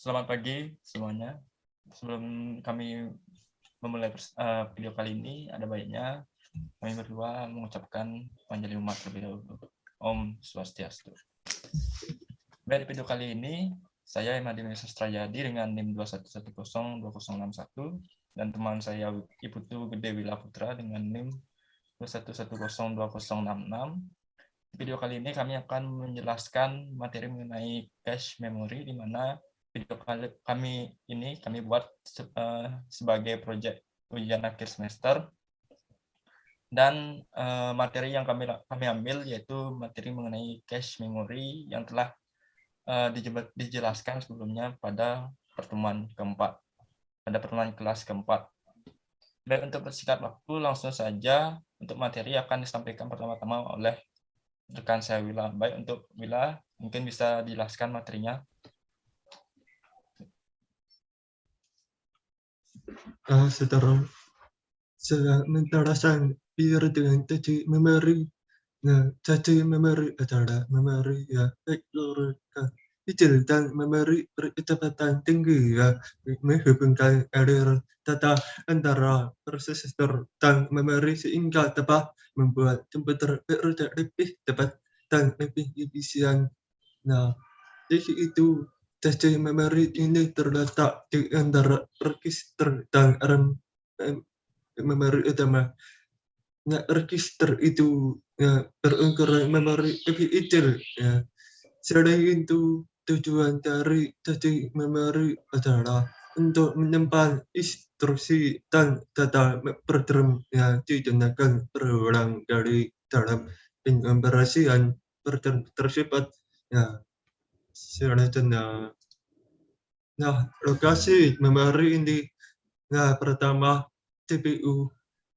Selamat pagi semuanya. Sebelum kami memulai video kali ini, ada baiknya kami berdua mengucapkan panjang umat terlebih dahulu. Om Swastiastu. Baik, di video kali ini, saya Imadi Sastrayadi dengan NIM 21102061 dan teman saya Iputu Gede Wila Putra dengan NIM 21102066. Di video kali ini kami akan menjelaskan materi mengenai cache memory, di mana video kami buat sebagai proyek ujian akhir semester, dan materi yang kami ambil yaitu materi mengenai cache memory yang telah dijelaskan sebelumnya pada pertemuan kelas keempat. Baik, untuk bersingkat waktu, langsung saja untuk materi akan disampaikan pertama-tama oleh rekan saya Wila. Baik, untuk Wila, mungkin bisa dijelaskan materinya. Sementara biar dengan caci memori, caci memori adalah memori ya kecil dan memori berkecepatan tinggi ya, menghubungkan alur data antara prosesor dan memori sehingga dapat membuat komputer bekerja lebih cepat dan lebih efisien. Nah, jadi itu caci memori ini terletak di antara register dan RAM memori utama. Nah, register itu ya, berukuran memori lebih kecil ya. Selain itu, tujuan dari caci memori adalah untuk menyimpan instruksi dan data program yang digunakan berulang dari dalam pengaplikasian program tersebut. Ya, selanjutnya. Nah, lokasi memori ini, nah, pertama CPU.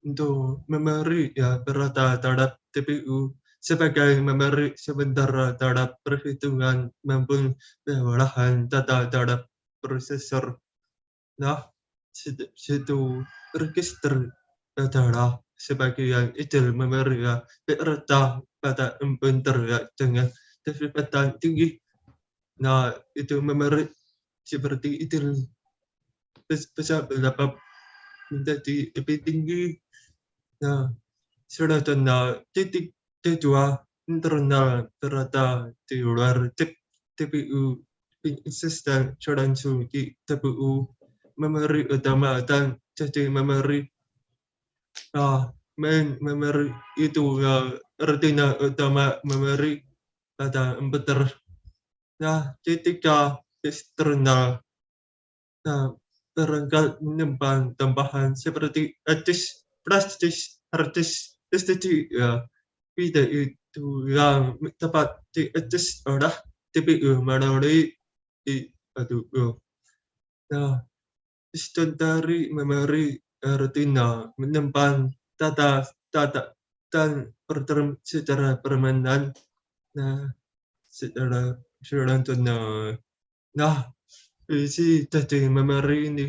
Untuk memori ya berada terhadap CPU sebagai memori sementara terhadap perhitungan maupun pengolahan data terhadap prosesor. Nah, situ register adalah sebagian kecil memori ya berada pada komputer ya dengan kecepatan tinggi. Nah, itu memori seperti itu bisa dapat menjadi lebih tinggi. Nah, selanjutnya titik tujuan internal berada di luar chip CPU, pengakses dan langsung di CPU, memori utama dan cache memori. Nah, main memori itu artinya utama memori pada komputer. Nah, ketika eksternal, nah, perangkat menyimpan tambahan seperti flash disk, hard disk, SSD ya, tidak itu yang dapat diakses oleh CPU melalui CPU. Nah, sistem dari memori retina menyimpan data dan program secara permanen. Nah, secara selanjutnya. Nah, isi cache memori ini.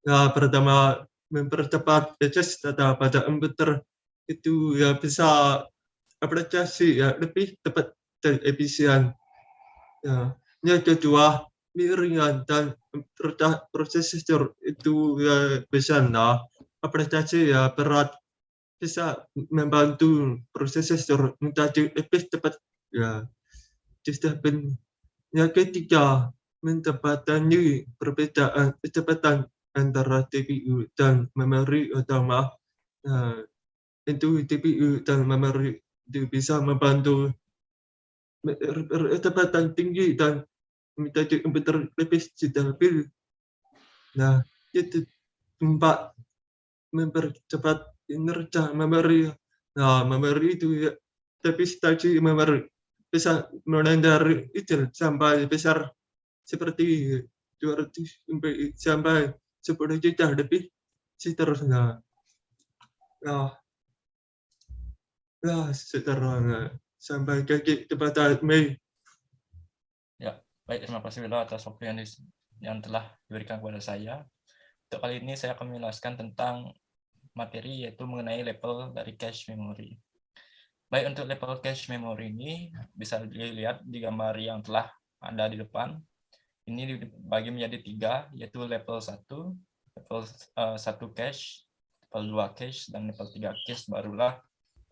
Nah, pertama mempercepat akses data pada komputer itu ya bisa aplikasi ya lebih cepat dan efisien. Ya, yang kedua ringan dan prosesor itu ya bisa aplikasi ya berat bisa membantu prosesor menjadi lebih cepat ya. Yang ketiga, mendapatkan perbedaan kecepatan antara CPU dan memori utama. Nah, itu CPU dan memori itu bisa membantu kecepatan tinggi dan menjadi komputer lebih stabil. Nah, itu empat, mempercepat kinerja memori. Nah, memori itu ya, tapi tadi memori bisa mulai dari kecil sampai besar seperti 200 sampai 10 juta lebih seterusnya. Nah, seterusnya sampai ke kepada Mei. Ya, baik, terima kasih Wila atas waktu yang telah diberikan kepada saya. Untuk kali ini saya akan menjelaskan tentang materi yaitu mengenai level dari cache memory. Baik, untuk level cache memory ini bisa dilihat di gambar yang telah ada di depan. ini dibagi menjadi 3, yaitu level 1, level 1 cache, level 2 cache, dan level 3 cache. Barulah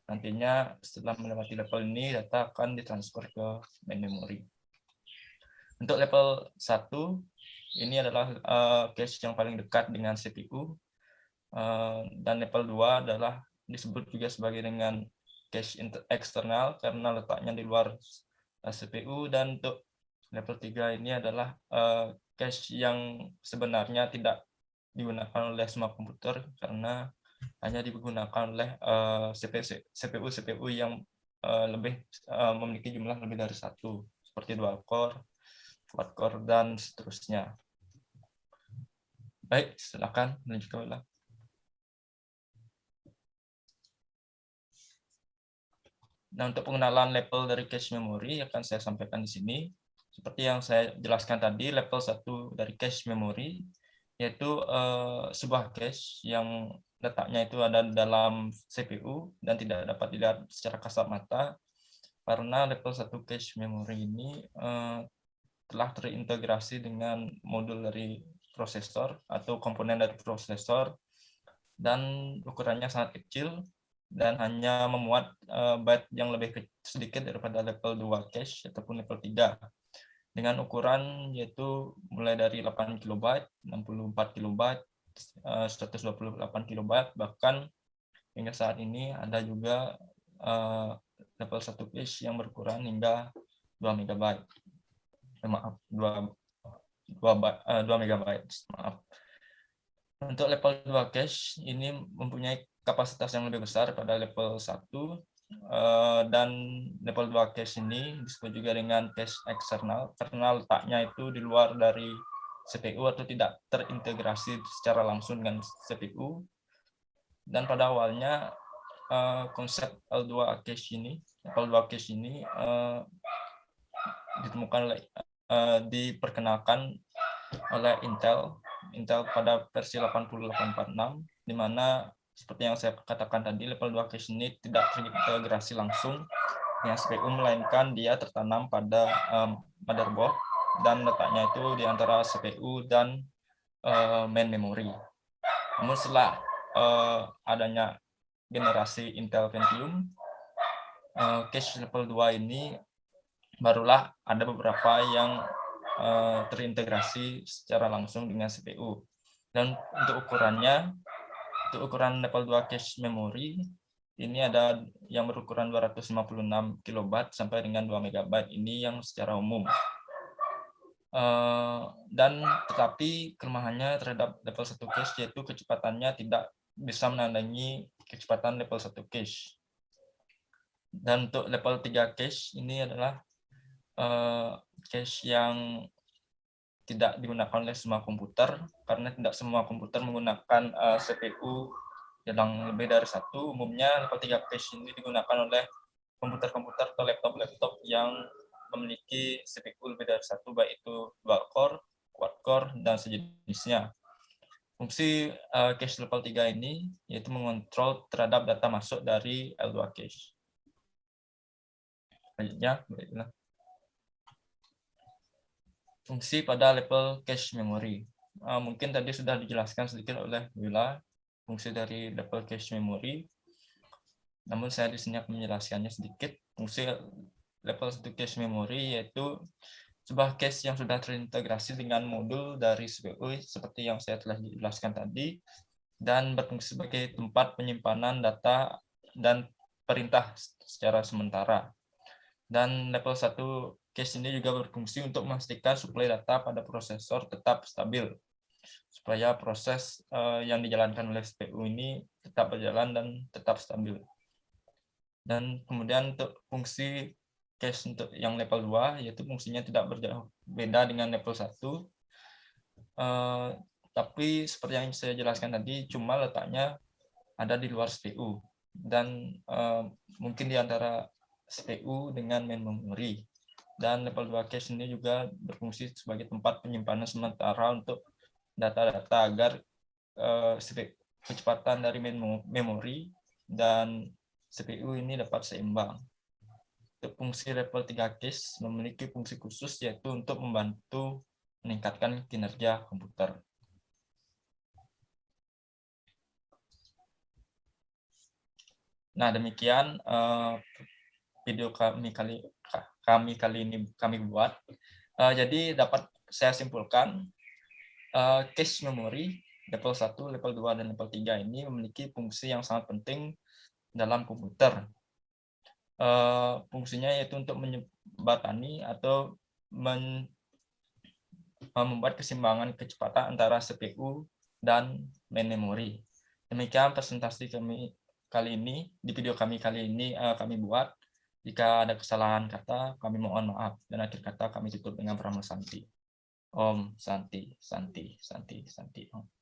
nantinya setelah melewati level ini, data akan ditransfer ke main memory. Untuk level 1, ini adalah cache yang paling dekat dengan CPU. Dan level 2 adalah disebut juga sebagai dengan cache eksternal karena letaknya di luar CPU. Dan untuk level 3 ini adalah cache yang sebenarnya tidak digunakan oleh semua komputer karena hanya digunakan oleh CPU yang lebih memiliki jumlah lebih dari 1, seperti dual core, quad core, dan seterusnya. Baik, silakan melanjutkan. Nah, untuk pengenalan level dari cache memory akan saya sampaikan di sini. Seperti yang saya jelaskan tadi, level 1 dari cache memory yaitu sebuah cache yang letaknya itu ada dalam CPU dan tidak dapat dilihat secara kasat mata karena level 1 cache memory ini telah terintegrasi dengan modul dari prosesor atau komponen dari prosesor dan ukurannya sangat kecil dan hanya memuat byte yang lebih sedikit daripada level 2 cache ataupun level 3 dengan ukuran yaitu mulai dari 8 KB, 64 KB, 128 KB, bahkan hingga saat ini ada juga level 1 cache yang berukuran hingga 2 MB. Maaf, 2 MB. Maaf. Untuk level 2 cache ini mempunyai kapasitas yang lebih besar pada level 1 dan level 2 cache ini disebut juga dengan cache eksternal karena letaknya itu di luar dari CPU atau tidak terintegrasi secara langsung dengan CPU. Dan pada awalnya konsep L2 cache ini, level 2 cache ini diperkenalkan oleh Intel pada versi 80846, di mana seperti yang saya katakan tadi, level 2 cache ini tidak terintegrasi langsung dengan CPU, melainkan dia tertanam pada motherboard dan letaknya itu di antara CPU dan main memory. Namun setelah adanya generasi Intel Pentium, cache level 2 ini barulah ada beberapa yang terintegrasi secara langsung dengan CPU. Dan untuk ukuran level 2 cache memory ini ada yang berukuran 256 KB sampai dengan 2 MB, ini yang secara umum. Dan tetapi kelemahannya terhadap level 1 cache yaitu kecepatannya tidak bisa menandingi kecepatan level 1 cache. Dan untuk level 3 cache ini adalah cache yang tidak digunakan oleh semua komputer karena tidak semua komputer menggunakan CPU yang lebih dari 1. Umumnya level 3 cache ini digunakan oleh komputer-komputer atau laptop-laptop yang memiliki CPU lebih dari 1, baik itu dual core, quad core, dan sejenisnya. Fungsi cache level 3 ini yaitu mengontrol terhadap data masuk dari L2 cache. Selanjutnya, fungsi pada level cache memory. Mungkin tadi sudah dijelaskan sedikit oleh Willa fungsi dari level cache memory. Namun saya di sini akan menjelaskannya sedikit. Fungsi level 1 cache memory yaitu sebuah cache yang sudah terintegrasi dengan modul dari CPU seperti yang saya telah jelaskan tadi dan berfungsi sebagai tempat penyimpanan data dan perintah secara sementara. Dan level 1 cache ini juga berfungsi untuk memastikan suplai data pada prosesor tetap stabil supaya proses yang dijalankan oleh CPU ini tetap berjalan dan tetap stabil. Dan kemudian untuk fungsi cache untuk yang level 2 yaitu fungsinya tidak berbeda dengan level 1. Tapi seperti yang saya jelaskan tadi, cuma letaknya ada di luar CPU dan mungkin di antara CPU dengan main memory. Dan level 2 cache ini juga berfungsi sebagai tempat penyimpanan sementara untuk data-data agar kecepatan dari main memory dan CPU ini dapat seimbang. Untuk fungsi level 3 cache memiliki fungsi khusus yaitu untuk membantu meningkatkan kinerja komputer. Nah, demikian video kami kali ini kami buat. Jadi dapat saya simpulkan cache memory level 1, level 2, dan level 3 ini memiliki fungsi yang sangat penting dalam komputer. Fungsinya yaitu untuk menjembatani atau membuat keseimbangan kecepatan antara CPU dan main memory. Demikian presentasi kami kali ini, di video kami kali ini kami buat. Jika ada kesalahan kata, kami mohon maaf. Dan akhir kata kami tutup dengan Pranama Santi. Om Santi, Santi, Santi, Santi. Om.